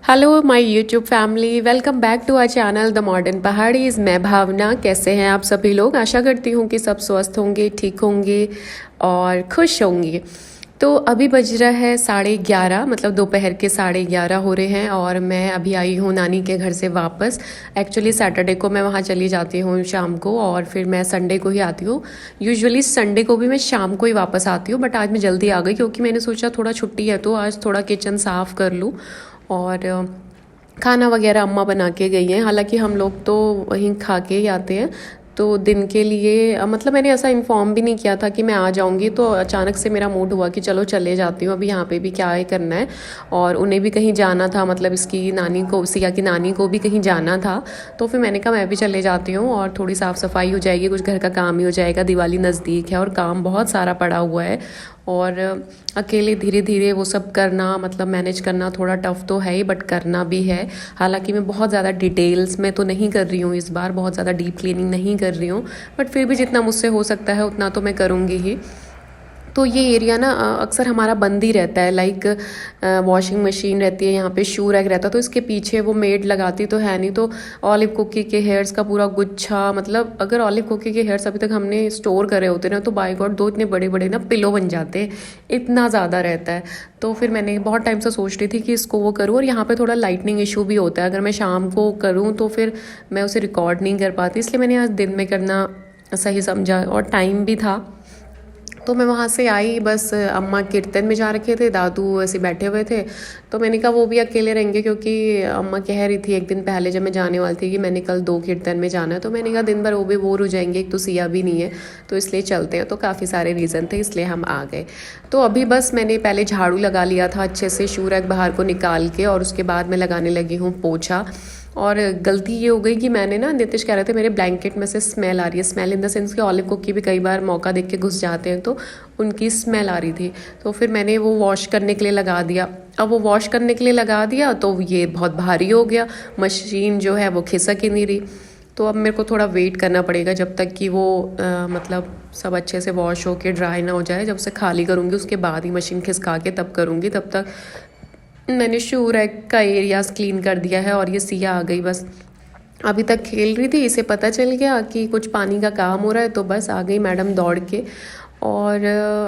Hello my YouTube family, welcome back to our channel the modern Paharis. मैं भावना। कैसे हैं आप सभी लोग? आशा करती हूँ कि सब स्वस्थ होंगे, ठीक होंगे और खुश होंगे। तो अभी बज रहा है 11:30, मतलब दोपहर के 11:30 हो रहे हैं और मैं अभी आई हूँ नानी के घर से वापस। एक्चुअली सैटरडे को मैं वहाँ चली जाती हूँ शाम को और फिर मैं संडे को ही आती हूँ। यूजुअली संडे को भी मैं शाम को ही वापस आती हूँ, बट आज मैं जल्दी आ गई क्योंकि मैंने सोचा थोड़ा छुट्टी है तो आज थोड़ा किचन साफ़ कर लूँ। और खाना वगैरह अम्मा बना के गई हैं। हालांकि हम लोग तो वहीं खा के ही आते हैं। तो दिन के लिए मतलब मैंने ऐसा इन्फॉर्म भी नहीं किया था कि मैं आ जाऊंगी, तो अचानक से मेरा मूड हुआ कि चलो चले जाती हूँ, अभी यहाँ पे भी क्या है करना है। और उन्हें भी कहीं जाना था, मतलब इसकी नानी को, सिया की नानी को भी कहीं जाना था। तो फिर मैंने कहा मैं भी चले जाती हूँ और थोड़ी साफ़ सफाई हो जाएगी, कुछ घर का काम ही हो जाएगा। दिवाली नज़दीक है और काम बहुत सारा पड़ा हुआ है। और अकेले धीरे धीरे वो सब करना, मतलब मैनेज करना थोड़ा टफ़ तो है ही, बट करना भी है। हालांकि मैं बहुत ज़्यादा डिटेल्स में तो नहीं कर रही हूँ इस बार, बहुत ज़्यादा डीप क्लीनिंग नहीं कर रही हूँ, बट फिर भी जितना मुझसे हो सकता है उतना तो मैं करूँगी ही। तो ये एरिया ना अक्सर हमारा बंद ही रहता है। लाइक वॉशिंग मशीन रहती है यहाँ पे, शू रैक रहता है, तो इसके पीछे वो मेड लगाती तो है नहीं। तो ऑलिव कुकी के हेयर्स का पूरा गुच्छा, मतलब अगर ऑलिव कुकी के हेयर्स अभी तक हमने स्टोर करे होते ना तो बाय गॉड दो इतने बड़े बड़े ना पिलो बन जाते हैं, इतना ज़्यादा रहता है। तो फिर मैंने बहुत टाइम से सोच रही थी कि इसको वो करूँ। और यहाँ पे थोड़ा लाइटनिंग इशू भी होता है, अगर मैं शाम को करूँ तो फिर मैं उसे रिकॉर्ड नहीं कर पाती, इसलिए मैंने आज दिन में करना सही समझा और टाइम भी था। तो मैं वहाँ से आई, बस अम्मा कीर्तन में जा रखे थे, दादू ऐसे बैठे हुए थे। तो मैंने कहा वो भी अकेले रहेंगे, क्योंकि अम्मा कह रही थी एक दिन पहले जब मैं जाने वाली थी कि मैंने कल 2 कीर्तन में जाना है। तो मैंने कहा दिन भर वो भी बोर हो जाएंगे, एक तो सिया भी नहीं है, तो इसलिए चलते हैं। तो काफ़ी सारे रीज़न थे, इसलिए हम आ गए। तो अभी बस मैंने पहले झाड़ू लगा लिया था अच्छे से, शू रैक बाहर को निकाल के, और उसके बाद मैं लगाने लगी हूँ पोछा। और गलती ये हो गई कि मैंने ना, नितिश कह रहे थे मेरे ब्लैंकेट में से स्मेल आ रही है। स्मेल इन द सेंस कि ऑलिव कुकी भी कई बार मौका देख के घुस जाते हैं, तो उनकी स्मेल आ रही थी। तो फिर मैंने वो वॉश करने के लिए लगा दिया। अब वो वॉश करने के लिए लगा दिया तो ये बहुत भारी हो गया, मशीन जो है वो खिसक ही नहीं रही। तो अब मेरे को थोड़ा वेट करना पड़ेगा जब तक कि वो मतलब सब अच्छे से वॉश हो के ड्राई ना हो जाए। जब से खाली करूँगी उसके बाद ही मशीन खिसका के तब करूँगी। तब तक मैंने शू रैक का एरियाज क्लीन कर दिया है। और ये सिया आ गई, बस अभी तक खेल रही थी, इसे पता चल गया कि कुछ पानी का काम हो रहा है, तो बस आ गई मैडम दौड़ के। और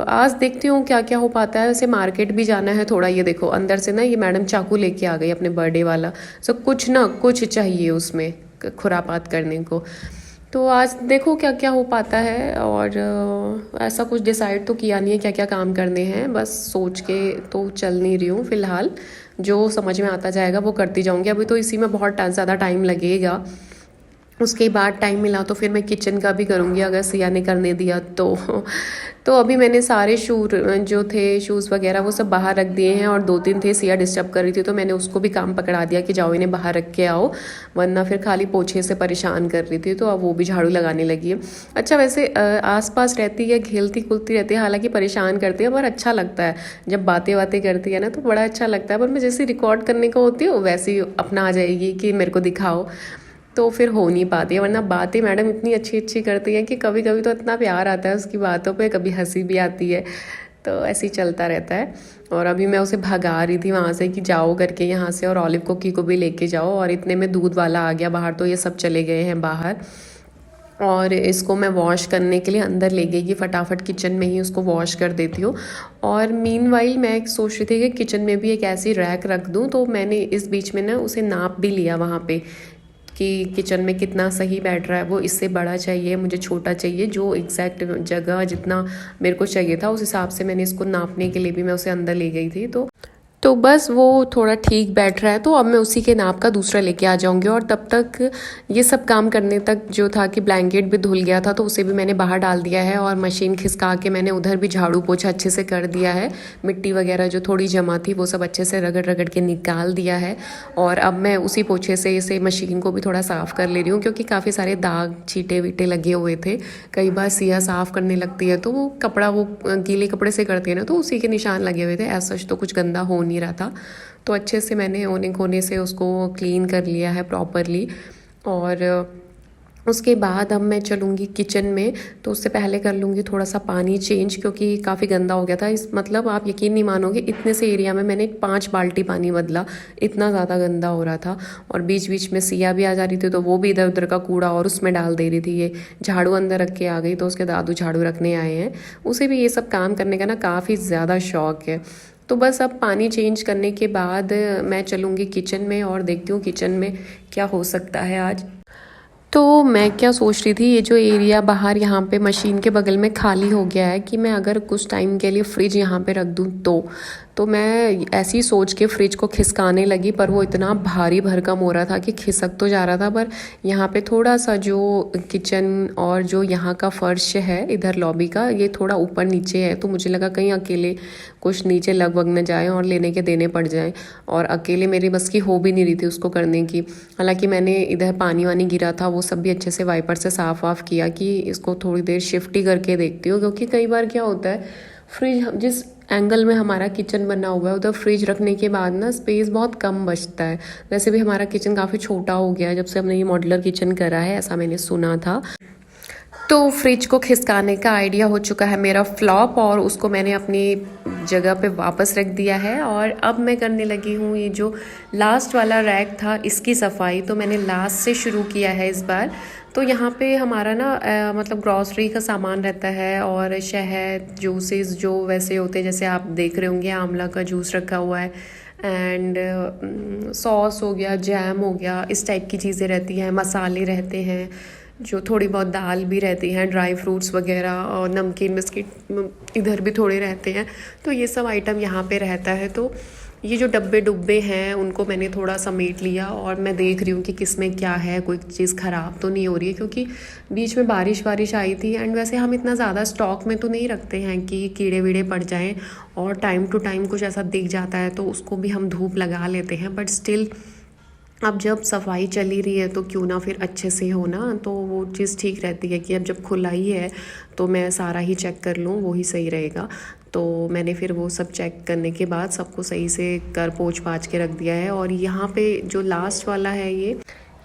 आज देखती हूँ क्या क्या हो पाता है। वैसे मार्केट भी जाना है थोड़ा। ये देखो अंदर से ना ये मैडम चाकू लेके आ गई अपने बर्थडे वाला, सो कुछ ना कुछ चाहिए उसमें खुरापात करने को। तो आज देखो क्या क्या हो पाता है। और ऐसा कुछ डिसाइड तो किया नहीं है क्या क्या काम करने हैं, बस सोच के तो चल नहीं रही हूँ फ़िलहाल। जो समझ में आता जाएगा वो करती जाऊँगी। अभी तो इसी में बहुत ज़्यादा टाइम लगेगा, उसके बाद टाइम मिला तो फिर मैं किचन का भी करूँगी, अगर सिया ने करने दिया तो अभी मैंने सारे जो थे शूज़ वगैरह वो सब बाहर रख दिए हैं। और 2-3 थे, सिया डिस्टर्ब कर रही थी तो मैंने उसको भी काम पकड़ा दिया कि जाओ इन्हें बाहर रख के आओ, वरना फिर खाली पोछे से परेशान कर रही थी। तो अब वो भी झाड़ू लगाने लगी है। अच्छा, वैसे आसपास रहती है, खेलती कूदती रहती है, हालांकि परेशान करती है पर अच्छा लगता है जब बातें बातें करती है ना, तो बड़ा अच्छा लगता है। पर मैं जैसे रिकॉर्ड करने को होती हूँ वैसे ही अपना आ जाएगी कि मेरे को दिखाओ, तो फिर हो नहीं पाती है। वरना बातें मैडम इतनी अच्छी अच्छी करती है कि कभी कभी तो इतना प्यार आता है उसकी बातों पे, कभी हंसी भी आती है। तो ऐसे ही चलता रहता है। और अभी मैं उसे भगा रही थी वहाँ से कि जाओ करके यहाँ से, और ऑलिव कुकी को भी लेके जाओ। और इतने में दूध वाला आ गया बाहर, तो ये सब चले गए हैं बाहर। और इसको मैं वॉश करने के लिए अंदर ले गई कि फटाफट किचन में ही उसको वॉश कर देती हूँ। और मीनवाइल मैं सोच रही थी कि किचन में भी एक ऐसी रैक रख दूँ, तो मैंने इस बीच में ना उसे नाप भी लिया वहाँ पे कि किचन में कितना सही बैठ रहा है। वो इससे बड़ा चाहिए, मुझे छोटा चाहिए, जो एग्जैक्ट जगह जितना मेरे को चाहिए था उस हिसाब से मैंने इसको नापने के लिए भी मैं उसे अंदर ले गई थी। तो बस वो थोड़ा ठीक बैठ रहा है, तो अब मैं उसी के नाप का दूसरा लेके आ जाऊंगी। और तब तक ये सब काम करने तक जो था कि ब्लैंकेट भी धुल गया था तो उसे भी मैंने बाहर डाल दिया है। और मशीन खिसका के मैंने उधर भी झाड़ू पोछा अच्छे से कर दिया है। मिट्टी वगैरह जो थोड़ी जमा थी वो सब अच्छे से रगड़ रगड़ के निकाल दिया है। और अब मैं उसी पोछे से इसे मशीन को भी थोड़ा साफ़ कर ले रही हूँ, क्योंकि काफ़ी सारे दाग छींटे वीटे लगे हुए थे। कई बार सिया साफ़ करने लगती है तो वो कपड़ा, वो गीले कपड़े से करती है ना, तो उसी के निशान लगे हुए थे। ऐसा सच तो कुछ गंदा हो नहीं रहा था, तो अच्छे से मैंने कोने कोने से उसको क्लीन कर लिया है प्रॉपरली। और उसके बाद अब मैं चलूँगी किचन में, तो उससे पहले कर लूँगी थोड़ा सा पानी चेंज, क्योंकि काफ़ी गंदा हो गया था। इस मतलब आप यकीन नहीं मानोगे, इतने से एरिया में मैंने 5 बाल्टी पानी बदला, इतना ज़्यादा गंदा हो रहा था। और बीच बीच में सिया भी आ जा रही थी, तो वो भी इधर उधर का कूड़ा और उसमें डाल दे रही थी। ये झाड़ू अंदर रख के आ गई, तो उसके दादू झाड़ू रखने आए हैं। उसे भी ये सब काम करने का ना काफ़ी ज़्यादा शौक है। तो बस अब पानी चेंज करने के बाद मैं चलूँगी किचन में और देखती हूँ किचन में क्या हो सकता है आज। तो मैं क्या सोच रही थी, ये जो एरिया बाहर यहाँ पे मशीन के बगल में खाली हो गया है, कि मैं अगर कुछ टाइम के लिए फ्रिज यहाँ पे रख दूँ तो मैं ऐसी सोच के फ्रिज को खिसकाने लगी, पर वो इतना भारी भरकम हो रहा था कि खिसक तो जा रहा था। पर यहाँ पे थोड़ा सा जो किचन और जो यहाँ का फर्श है इधर लॉबी का, ये थोड़ा ऊपर नीचे है, तो मुझे लगा कहीं अकेले कुछ नीचे लग वग न जाए और लेने के देने पड़ जाए। और अकेले मेरी बस की हो भी नहीं रही थी उसको करने की। हालांकि मैंने इधर पानी वानी गिरा था, वो सब भी अच्छे से वाइपर से साफ वाफ किया कि इसको थोड़ी देर शिफ्ट ही करके देखती हूँ। क्योंकि कई बार क्या होता है, फ्रिज जिस एंगल में हमारा किचन बना हुआ है उधर फ्रिज रखने के बाद ना स्पेस बहुत कम बचता है। वैसे भी हमारा किचन काफ़ी छोटा हो गया है जब से हमने ये मॉड्यूलर किचन करा है, ऐसा मैंने सुना था। तो फ्रिज को खिसकाने का आइडिया हो चुका है मेरा फ्लॉप, और उसको मैंने अपनी जगह पे वापस रख दिया है। और अब मैं करने लगी हूँ ये जो लास्ट वाला रैक था इसकी सफाई। तो मैंने लास्ट से शुरू किया है इस बार। तो यहाँ पे हमारा ना मतलब ग्रॉसरी का सामान रहता है, और शहद, जूसेस जो वैसे होते हैं जैसे आप देख रहे होंगे, आंवला का जूस रखा हुआ है, एंड सॉस हो गया, जैम हो गया, इस टाइप की चीज़ें रहती हैं। मसाले रहते हैं, जो थोड़ी बहुत दाल भी रहती हैं, ड्राई फ्रूट्स वगैरह, और नमकीन बिस्किट इधर भी थोड़े रहते हैं। तो ये सब आइटम यहाँ पे रहता है। तो ये जो डब्बे डुब्बे हैं उनको मैंने थोड़ा समेट लिया, और मैं देख रही हूँ कि किस में क्या है, कोई चीज़ ख़राब तो नहीं हो रही है। क्योंकि बीच में बारिश वारिश आई थी, एंड वैसे हम इतना ज़्यादा स्टॉक में तो नहीं रखते हैं कि कीड़े वीड़े पड़ जाएँ, और टाइम टू टाइम कुछ ऐसा दिख जाता है तो उसको भी हम धूप लगा लेते हैं। बट स्टिल अब जब सफाई चली रही है तो क्यों ना फिर अच्छे से हो ना, तो वो चीज़ ठीक रहती है कि अब जब खुला ही है तो मैं सारा ही चेक कर लूँ, वो ही सही रहेगा। तो मैंने फिर वो सब चेक करने के बाद सबको सही से कर पोंछ पाछ के रख दिया है। और यहाँ पे जो लास्ट वाला है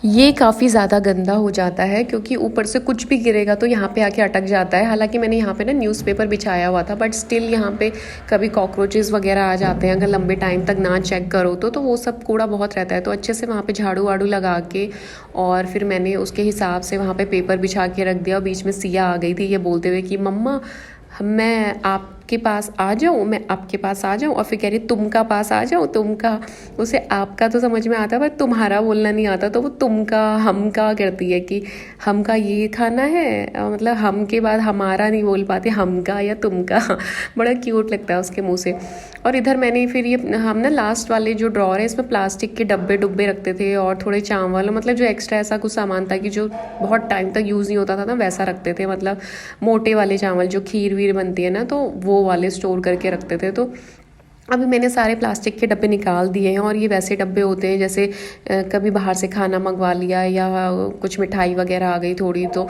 ये काफ़ी ज़्यादा गंदा हो जाता है, क्योंकि ऊपर से कुछ भी गिरेगा तो यहाँ पे आके अटक जाता है। हालांकि मैंने यहाँ पे ना न्यूज़पेपर बिछाया हुआ था, बट स्टिल यहाँ पे कभी कॉकरोचेस वगैरह आ जाते हैं अगर लंबे टाइम तक ना चेक करो तो वो सब कूड़ा बहुत रहता है। तो अच्छे से वहाँ पे झाड़ू वाड़ू लगा के, और फिर मैंने उसके हिसाब से वहाँ पे पेपर बिछा के रख दिया। बीच में सिया आ गई थी ये बोलते हुए कि मम्मा मैं आपके पास आ जाऊँ, मैं आपके पास आ जाऊँ, और फिर कह रही तुम का पास आ जाऊँ, तुम का। उसे आपका तो समझ में आता है पर तुम्हारा बोलना नहीं आता, तो वो तुम का हम का करती है कि हम का ये खाना है, मतलब हम के बाद हमारा नहीं बोल पाते, हम का या तुम का। बड़ा क्यूट लगता है उसके मुँह से। और इधर मैंने फिर ये हम ना लास्ट वाले जो ड्रॉर है इसमें प्लास्टिक के डब्बे डुब्बे रखते थे, और थोड़े चावल, मतलब जो एक्स्ट्रा ऐसा कुछ सामान था कि जो बहुत टाइम तक यूज़ नहीं होता था ना, वैसा रखते थे। मतलब मोटे वाले चावल जो खीर वीर बनती है ना, तो वो वाले स्टोर करके रखते थे। तो अभी मैंने सारे प्लास्टिक के डब्बे निकाल दिए हैं, और ये वैसे डब्बे होते हैं जैसे कभी बाहर से खाना मंगवा लिया या कुछ मिठाई वगैरह आ गई थोड़ी, तो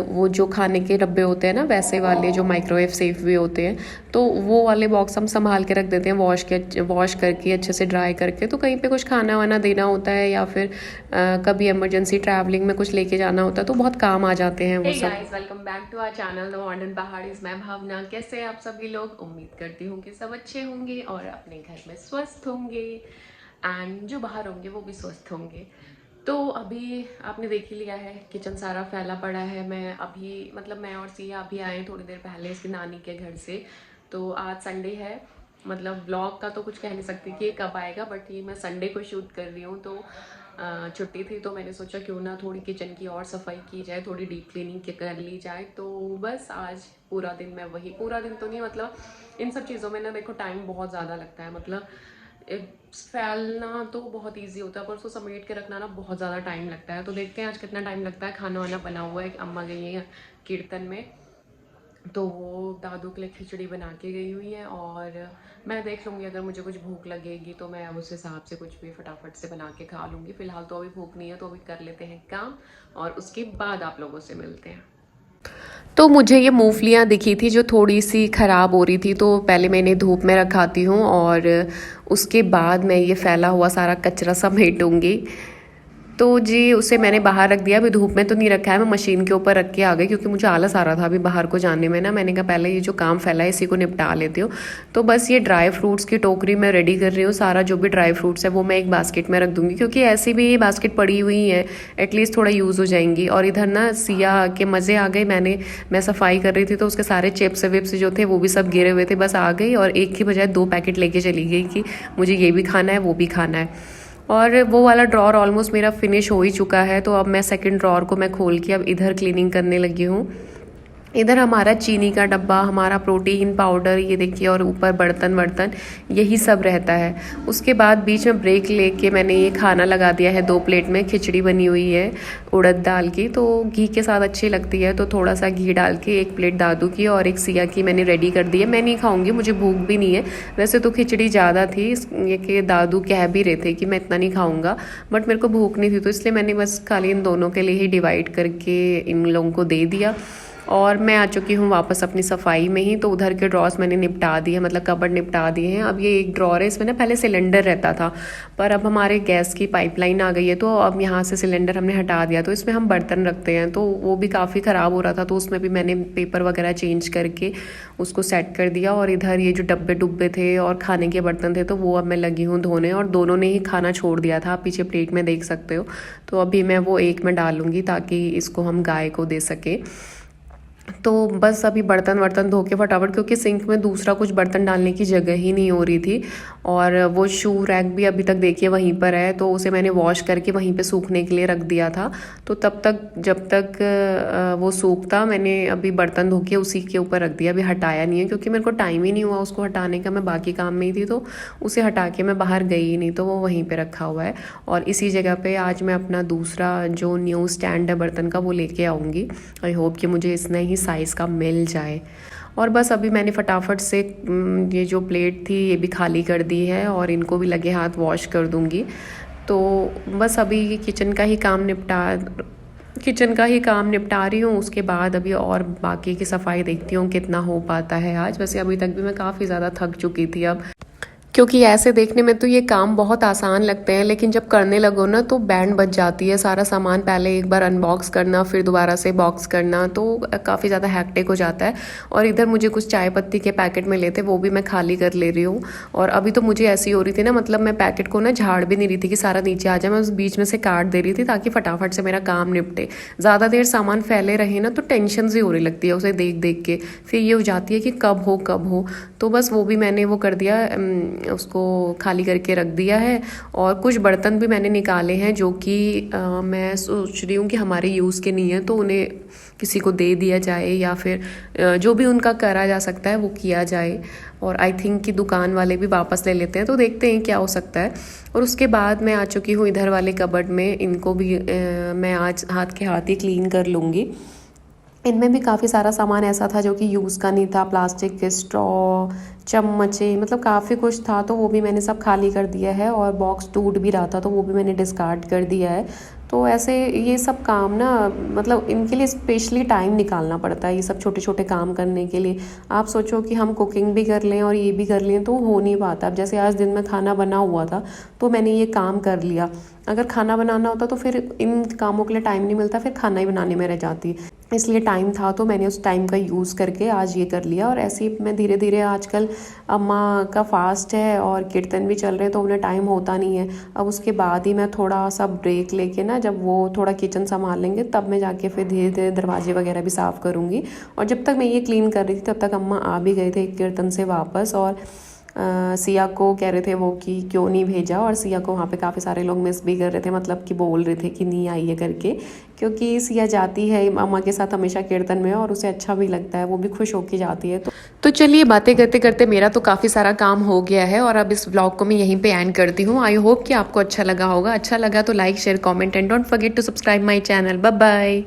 वो जो खाने के डब्बे होते हैं ना वैसे वाले जो माइक्रोवेव सेफ भी होते हैं, तो वो वाले बॉक्स हम संभाल के रख देते हैं, वॉश करके अच्छे से ड्राई करके। तो कहीं पे कुछ खाना वाना देना होता है या फिर कभी इमरजेंसी ट्रैवलिंग में कुछ लेके जाना होता है तो बहुत काम आ जाते हैं वो सब। Guys, welcome back to our channel the modern Paharis. मैं भावना, कैसे हैं आप सभी लोग? उम्मीद करती हूँ कि सब अच्छे होंगे और अपने घर में स्वस्थ होंगे, एंड जो बाहर होंगे वो भी स्वस्थ होंगे। तो अभी आपने देख ही लिया है, किचन सारा फैला पड़ा है। मैं अभी मतलब मैं और सिया अभी आए थोड़ी देर पहले इसकी नानी के घर से। तो आज संडे है, मतलब ब्लॉग का तो कुछ कह नहीं सकती कि ये कब आएगा, बट ये मैं संडे को शूट कर रही हूँ। तो छुट्टी थी तो मैंने सोचा क्यों ना थोड़ी किचन की और सफाई की जाए, थोड़ी डीप क्लीनिंग कर ली जाए। तो बस आज पूरा दिन मैं वही, पूरा दिन तो नहीं, मतलब इन सब चीज़ों में ना देखो टाइम बहुत ज़्यादा लगता है। मतलब फैलना तो बहुत इजी होता है पर उसको समेट के रखना ना बहुत ज़्यादा टाइम लगता है। तो देखते हैं आज कितना टाइम लगता है। खाना वाना बना हुआ है, अम्मा गई है कीर्तन में, तो वो दादू के लिए खिचड़ी बना के गई हुई है, और मैं देख लूँगी अगर मुझे कुछ भूख लगेगी तो मैं उस हिसाब से कुछ भी फटाफट से बना के खा लूँगी। फ़िलहाल तो अभी भूख नहीं है, तो अभी कर लेते हैं काम और उसके बाद आप लोगों से मिलते हैं। तो मुझे ये मूंगफलियाँ दिखी थी जो थोड़ी सी ख़राब हो रही थी, तो पहले मैं इन्हें धूप में रखाती हूँ और उसके बाद मैं ये फैला हुआ सारा कचरा समेटूँगी। तो जी उसे मैंने बाहर रख दिया, अभी धूप में तो नहीं रखा है, मैं मशीन के ऊपर रख के आ गई क्योंकि मुझे आलस आ रहा था अभी बाहर को जाने में ना। मैंने कहा पहले ये जो काम फैला है इसी को निपटा लेती हूँ। तो बस ये ड्राई फ्रूट्स की टोकरी मैं रेडी कर रही हूँ। सारा जो भी ड्राई फ्रूट्स है वो मैं एक बास्केट में रख दूँगी क्योंकि ऐसी भी ये बास्केट पड़ी हुई है, एटलीस्ट थोड़ा यूज़ हो जाएंगी। और इधर ना सिया के मज़े आ गए, मैं सफाई कर रही थी तो उसके सारे चिप्स विप्स जो थे वो भी सब गिरे हुए थे, बस आ गई और एक की बजाय 2 पैकेट लेके चली गई कि मुझे ये भी खाना है वो भी खाना है। और वो वाला ड्रॉर ऑलमोस्ट मेरा फिनिश हो ही चुका है, तो अब मैं सेकंड ड्रॉर को मैं खोल के अब इधर क्लीनिंग करने लगी हूँ। इधर हमारा चीनी का डब्बा, हमारा प्रोटीन पाउडर, ये देखिए, और ऊपर बर्तन वर्तन यही सब रहता है। उसके बाद बीच में ब्रेक लेके मैंने ये खाना लगा दिया है। 2 प्लेट में खिचड़ी बनी हुई है उड़द दाल की, तो घी के साथ अच्छी लगती है, तो थोड़ा सा घी डाल के 1 प्लेट दादू की और 1 सिया की मैंने रेडी कर दी है। मैं नहीं खाऊंगी, मुझे भूख भी नहीं है। वैसे तो खिचड़ी ज़्यादा थी, ये कि दादू कह भी रहे थे कि मैं इतना नहीं खाऊंगा, बट मेरे को भूख नहीं थी तो इसलिए मैंने बस खाली इन दोनों के लिए ही डिवाइड करके इन लोगों को दे दिया। और मैं आ चुकी हूँ वापस अपनी सफाई में ही। तो उधर के ड्रॉर्स मैंने निपटा दिए, मतलब कबर्ड निपटा दिए हैं। अब ये एक ड्रॉर है, इसमें ना पहले सिलेंडर रहता था, पर अब हमारे गैस की पाइपलाइन आ गई है तो अब यहाँ से सिलेंडर हमने हटा दिया, तो इसमें हम बर्तन रखते हैं, तो वो भी काफ़ी ख़राब हो रहा था, तो उसमें भी मैंने पेपर वगैरह चेंज करके उसको सेट कर दिया। और इधर ये जो डब्बे डुब्बे थे और खाने के बर्तन थे तो वो अब मैं लगी हूँ धोने, और दोनों ने ही खाना छोड़ दिया था, आप पीछे प्लेट में देख सकते हो। तो अभी मैं वो एक में डालूंगी ताकि इसको हम गाय को दे सके। तो बस अभी बर्तन वर्तन धो के फटाफट, क्योंकि सिंक में दूसरा कुछ बर्तन डालने की जगह ही नहीं हो रही थी। और वो शू रैक भी अभी तक देखिए वहीं पर है, तो उसे मैंने वॉश करके वहीं पे सूखने के लिए रख दिया था। तो तब तक जब तक वो सूखता, मैंने अभी बर्तन धो के उसी के ऊपर रख दिया, अभी हटाया नहीं है क्योंकि मेरे को टाइम ही नहीं हुआ उसको हटाने का, मैं बाकी काम में ही थी, तो उसे हटा के मैं बाहर गई ही नहीं, तो वो वहीं पर रखा हुआ है। और इसी जगह पर आज मैं अपना दूसरा जो न्यू स्टैंड है बर्तन का वो लेके आऊँगी। आई होप कि मुझे इसने ही साइज़ का मिल जाए। और बस अभी मैंने फटाफट से ये जो प्लेट थी ये भी खाली कर दी है और इनको भी लगे हाथ वॉश कर दूंगी। तो बस अभी किचन का ही काम निपटा रही हूँ। उसके बाद अभी और बाकी की सफाई देखती हूँ कितना हो पाता है आज। वैसे अभी तक भी मैं काफ़ी ज़्यादा थक चुकी थी अब, क्योंकि ऐसे देखने में तो ये काम बहुत आसान लगते हैं, लेकिन जब करने लगो ना तो बैंड बज जाती है। सारा सामान पहले एक बार अनबॉक्स करना, फिर दोबारा से बॉक्स करना, तो काफ़ी ज़्यादा हैक्टिक हो जाता है। और इधर मुझे कुछ चाय पत्ती के पैकेट मिले थे, वो भी मैं खाली कर ले रही हूँ। और अभी तो मुझे ऐसी हो रही थी ना, मतलब मैं पैकेट को ना झाड़ भी नहीं रही थी कि सारा नीचे आ जाए, मैं उस बीच में से काट दे रही थी ताकि फटाफट से मेरा काम निपटे। ज़्यादा देर सामान फैले रहे ना तो टेंशन सी हो रही लगती है उसे देख देख के, फिर ये हो जाती है कि कब हो। तो बस वो भी मैंने वो कर दिया, उसको खाली करके रख दिया है। और कुछ बर्तन भी मैंने निकाले हैं जो कि मैं सोच रही हूँ कि हमारे यूज़ के नहीं है, तो उन्हें किसी को दे दिया जाए या फिर जो भी उनका करा जा सकता है वो किया जाए। और आई थिंक कि दुकान वाले भी वापस ले लेते हैं, तो देखते हैं क्या हो सकता है। और उसके बाद मैं आ चुकी हूँ इधर वाले कबर्ड में, इनको भी मैं आज हाथ के हाथ ही क्लीन कर लूँगी। इनमें भी काफ़ी सारा सामान ऐसा था जो कि यूज़ का नहीं था, प्लास्टिक के स्ट्रॉ, चम्मचे, मतलब काफ़ी कुछ था, तो वो भी मैंने सब खाली कर दिया है। और बॉक्स टूट भी रहा था तो वो भी मैंने डिस्कार्ड कर दिया है। तो ऐसे ये सब काम ना, मतलब इनके लिए स्पेशली टाइम निकालना पड़ता है, ये सब छोटे छोटे काम करने के लिए। आप सोचो कि हम कुकिंग भी कर लें और ये भी कर लें तो हो नहीं पाता। अब जैसे आज दिन में खाना बना हुआ था तो मैंने ये काम कर लिया, अगर खाना बनाना होता तो फिर इन कामों के लिए टाइम नहीं मिलता, फिर खाना ही बनाने में रह जाती। इसलिए टाइम था तो मैंने उस टाइम का यूज़ करके आज ये कर लिया। और ऐसे ही मैं धीरे धीरे, आजकल अम्मा का फास्ट है और कीर्तन भी चल रहे हैं तो उन्हें टाइम होता नहीं है। अब उसके बाद ही मैं थोड़ा सा ब्रेक लेके ना, जब वो थोड़ा किचन संभाल लेंगे तब मैं जाके फिर धीरे धीरे दरवाजे वगैरह भी साफ़ करूँगी। और जब तक मैं ये क्लीन कर रही थी तब तक अम्मा आ भी गए थे कीर्तन से वापस। और सिया को कह रहे थे वो कि क्यों नहीं भेजा, और सिया को वहाँ पे काफ़ी सारे लोग मिस भी कर रहे थे, मतलब कि बोल रहे थे कि नहीं आई है करके, क्योंकि सिया जाती है अम्मा के साथ हमेशा कीर्तन में और उसे अच्छा भी लगता है, वो भी खुश होके जाती है। तो चलिए, बातें करते करते मेरा तो काफ़ी सारा काम हो गया है और अब इस व्लॉग को मैं यहीं पे एंड करती हूँ। आई होप कि आपको अच्छा लगा होगा। अच्छा लगा तो like share comment and don't forget to subscribe my channel. Bye bye.